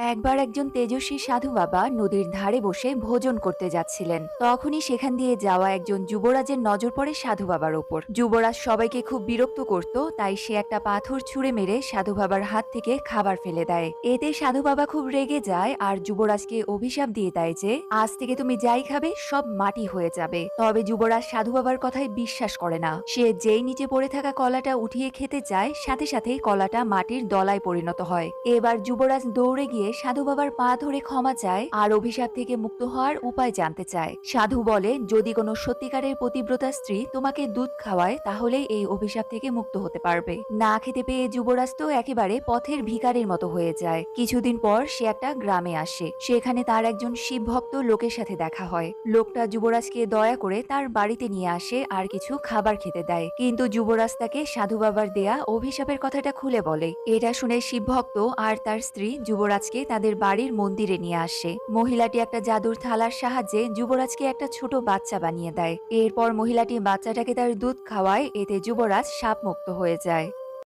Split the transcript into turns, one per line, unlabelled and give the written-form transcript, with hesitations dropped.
একবার একজন তেজস্বী সাধু বাবা নদীর ধারে বসে ভোজন করতে যাচ্ছিলেন। তখনই সেখান দিয়ে যাওয়া একজন যুবরাজের নজর পড়ে সাধু বাবার ওপর। যুবরাজ সবাইকে খুব বিরক্ত করত, তাই সে একটা পাথর ছুঁড়ে মেরে সাধু বাবার হাত থেকে খাবার ফেলে দেয়। এতে সাধু বাবা খুব রেগে যায় আর যুবরাজকে অভিশাপ দিয়ে দেয় যে আজ থেকে তুমি যাই খাবে সব মাটি হয়ে যাবে। তবে যুবরাজ সাধু বাবার কথায় বিশ্বাস করে না। সে যেই নিচে পড়ে থাকা কলাটা উঠিয়ে খেতে চায়, সাথে সাথেই কলাটা মাটির দলায় পরিণত হয়। এবার যুবরাজ দৌড়ে গিয়ে সাধু বাবার পা ধরে ক্ষমা চায় আর অভিশাপ থেকে মুক্ত হওয়ার উপায় জানতে চায়। সাধু বলে, যদি কোনো সত্যিকারের পতিব্রতা স্ত্রী তোমাকে দুধ খাওয়ায় তাহলেই এই অভিশাপ থেকে মুক্ত হতে পারবে। না খেতে পেয়ে যুবরাজ তো একেবারে পথের ভিখারির মতো হয়ে যায়। কিছুদিন পর সে একটা গ্রামে আসে। সেখানে তার একজন শিব ভক্ত লোকের সাথে দেখা হয়। লোকটা যুবরাজকে দয়া করে তার বাড়িতে নিয়ে আসে আর কিছু খাবার খেতে দেয়। কিন্তু যুবরাজ তাকে সাধু বাবার দেয়া অভিশাপের কথাটা খুলে বলে। এটা শুনে শিব ভক্ত আর তার স্ত্রী যুবরাজকে তাদের বাড়ির মন্দিরে নিয়ে আসে। মহিলাটি একটা জাদুর থালার সাহায্যে যুবরাজকে একটা ছোট বাচ্চা বানিয়ে দেয়। এরপর মহিলাটি বাচ্চাটাকে তার দুধ খাওয়ায়। এতে যুবরাজ শাপমুক্ত হয়ে যায়।